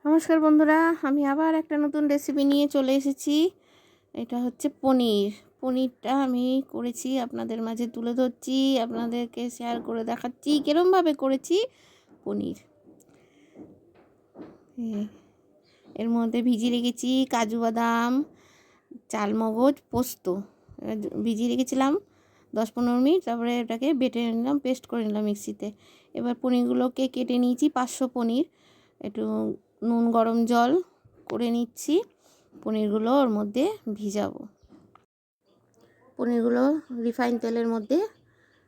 নমস্কার বন্ধুরা, আমি আবার একটা নতুন রেসিপি নিয়ে চলে এসেছি। এটা হচ্ছে পনির। পনিরটা আমি করেছি, আপনাদের মাঝে তুলে ধরছি, আপনাদেরকে শেয়ার করে দেখাচ্ছি কীরমভাবে করেছি পনির। এর মধ্যে ভিজিয়ে রেখেছি কাজু বাদাম, চালমগজ, পোস্ত ভিজিয়ে রেখেছিলাম 10-15 মিনিট। তারপরে এটাকে বেটে নিলাম, পেস্ট করে নিলাম মিক্সিতে। এবার পনিরগুলোকে কেটে নিয়েছি 500 পনির। একটু নুন গরম জল করে নিচ্ছি, পনিরগুলো ওর মধ্যে ভিজাবো। পনিরগুলো রিফাইন তেলের মধ্যে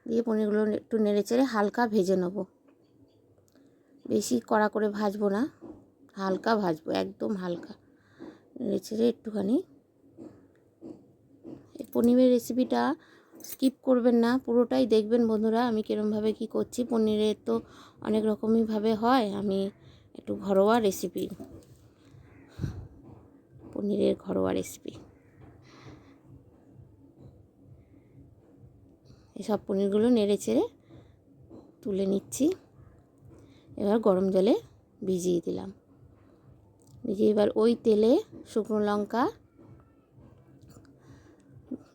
দিয়ে পনিরগুলো একটু নেড়েচেড়ে হালকা ভেজে নেব। বেশি কড়া করে ভাজবো না, হালকা ভাজবো, একদম হালকা নেড়েচেড়ে একটুখানি। এই পনিরের রেসিপিটা স্কিপ করবেন না, পুরোটাই দেখবেন বন্ধুরা। আমি কীরমভাবে কী করছি, পনিরের তো অনেক রকমইভাবে হয়, আমি একটু ঘরোয়া রেসিপি, পনিরের ঘরোয়া রেসিপি। এসব পনিরগুলো নেড়ে চেড়ে তুলে নিচ্ছি। এবার গরম জলে ভিজিয়ে দিলাম। ভিজিয়ে এবার ওই তেলে শুকনো লঙ্কা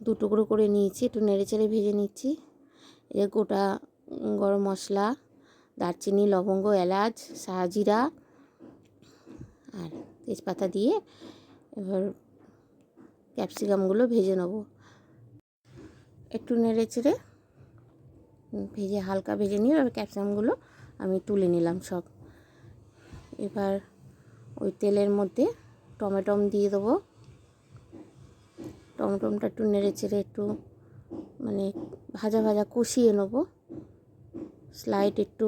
2 টুকরো করে নিয়েছি, একটু নেড়ে চেড়ে ভেজে নিচ্ছি। এর গোটা গরম মশলা, দারচিনি, লবঙ্গ, এলাচ, শাহজিরা আর তেজপাতা দিয়ে এবার ক্যাপসিকামগুলো ভেজে নেব। একটু নেড়ে চেড়ে ভেজে হালকা ভেজে নিয়ে এবার ক্যাপসিকামগুলো আমি তুলে নিলাম সব। এবার ওই তেলের মধ্যে টমেটম দিয়ে দেবো। টমেটোটা একটু নেড়ে চেড়ে একটু মানে ভাজা ভাজা কষিয়ে নেব। স্লাইড একটু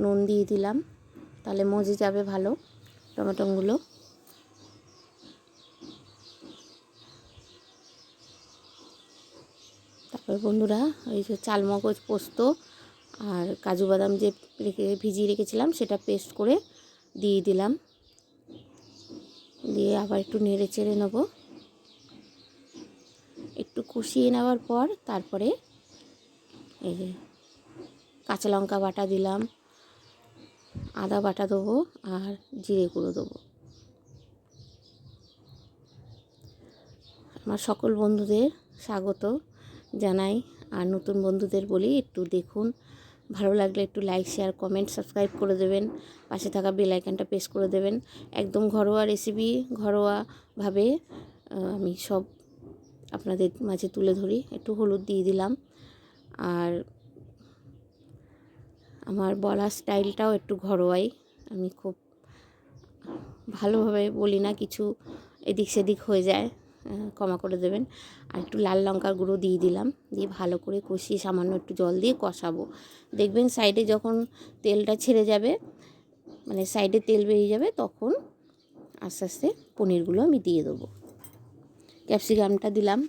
নুন দিয়ে দিলাম, তাহলে মজে যাবে ভালো টমেটোগুলো। তারপর বন্ধুরা ওই যে চালমগজ, পোস্ত আর কাজু বাদাম যে ভিজিয়ে রেখেছিলাম সেটা পেস্ট করে দিয়ে দিলাম। দিয়ে আবার একটু নেড়ে চেড়ে নেব। একটু কষিয়ে নেওয়ার পর তারপরে এই যে কাঁচা লঙ্কা বাটা দিলাম, আদা বাটা দেবো আর জিরে গুঁড়ো দেবো। আমার সকল বন্ধুদের স্বাগত জানাই, আর নতুন বন্ধুদের বলি একটু দেখুন, ভালো লাগলে একটু লাইক, শেয়ার, কমেন্ট, সাবস্ক্রাইব করে দেবেন, পাশে থাকা বেল আইকনটা প্রেস করে দেবেন। একদম ঘরোয়া রেসিপি, ঘরোয়াভাবে আমি সব আপনাদের মাঝে তুলে ধরি। একটু হলুদ দিয়ে দিলাম, আর আমার বলার স্টাইলটাও একটু ঘরোয়াই, আমি খুব ভালোভাবে বলি না, কিছু এদিক সেদিক হয়ে যায়, ক্ষমা করে দেবেন। আর একটু লাল লঙ্কার গুঁড়ো দিয়ে দিলাম, দিয়ে ভালো করে কষিয়ে সামান্য একটু জল দিয়ে কষাবো। দেখবেন সাইডে যখন তেলটা ছেড়ে যাবে, মানে সাইডে তেল বেরিয়ে যাবে, তখন আস্তে আস্তে পনিরগুলো আমি দিয়ে দেবো। ক্যাপসিকামটা দিলাম,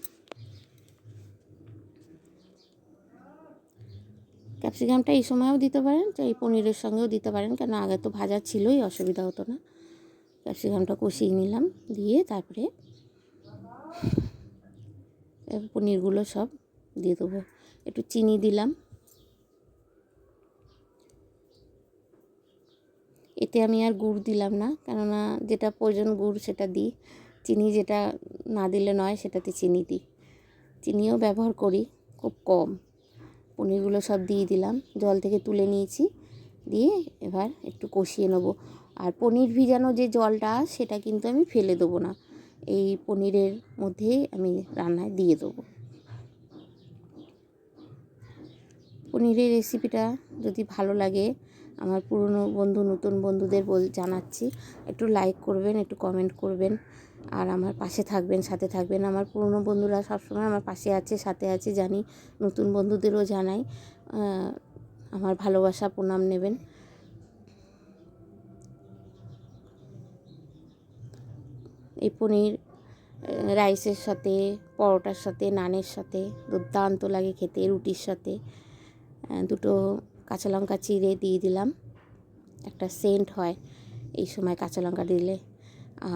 ক্যাপসিকামটা এই সময়ও দিতে পারেন, এই পনিরের সঙ্গেও দিতে পারেন, কেন আগে তো ভাজা ছিলই, অসুবিধা হতো না। ক্যাপসিকামটা কষিয়ে নিলাম, দিয়ে তারপরে পনিরগুলো সব দিয়ে দেবো। একটু চিনি দিলাম, এতে আমি আর গুড় দিলাম না, কেননা যেটা প্রয়োজন গুড় সেটা দিই, চিনি যেটা না দিলে নয় সেটাতে চিনি দিই। চিনিও ব্যবহার করি খুব কম। পনিরগুলো সব দিয়ে দিলাম, জল থেকে তুলে নিয়েছি, দিয়ে এবার একটু কষিয়ে নেবো। আর পনির ভিজানো যে জলটা সেটা কিন্তু আমি ফেলে দেবো না, এই পনিরের মধ্যেই আমি রান্নায় দিয়ে দেবো। পনিরের রেসিপিটা যদি ভালো লাগে, আমার পুরনো বন্ধু নতুন বন্ধুদের জানাচ্ছি, একটু লাইক করবেন, একটু কমেন্ট করবেন, আর আমার পাশে থাকবেন, সাথে থাকবেন। আমার পুরনো বন্ধুরা সবসময় আমার পাশে আছে, সাথে আছে জানি, নতুন বন্ধুদেরও জানাই আমার ভালোবাসা, প্রণাম নেবেন। এই পনির রাইসের সাথে, পরোটার সাথে, নানের সাথে দুর্দান্ত লাগে খেতে, রুটির সাথে। দুটো কাঁচা লঙ্কা চিড়ে দিয়ে দিলাম, একটা সেন্ট হয় এই সময় কাঁচা লঙ্কা দিলে।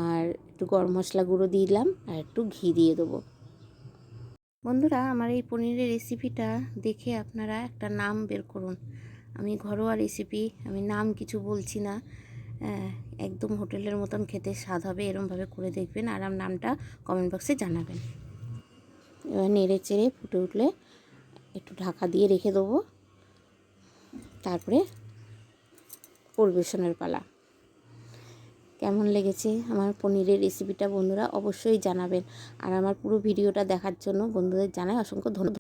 আর একটু গরম মশলা গুঁড়ো দিয়ে দিলাম, আর একটু ঘি দিয়ে দেবো। বন্ধুরা, আমার এই পনিরের রেসিপিটা দেখে আপনারা একটা নাম বের করুন। আমি ঘরোয়া রেসিপি, আমি নাম কিছু বলছি না, একদম হোটেলের মতন খেতে স্বাদ হবে, এরমভাবে করে দেখবেন আর আমার নামটা কমেন্ট বক্সে জানাবেন। এবার নেড়ে চেড়ে ফুটে উঠলে একটু ঢাকা দিয়ে রেখে দেবো, তারপরে পরিবেশনের পালা। কেমন লেগেছে আমার পনিরের রেসিপিটা বন্ধুরা অবশ্যই জানাবেন, আর আমার পুরো ভিডিওটা দেখার জন্য বন্ধুদের জানাই অসংখ্য ধন্যবাদ।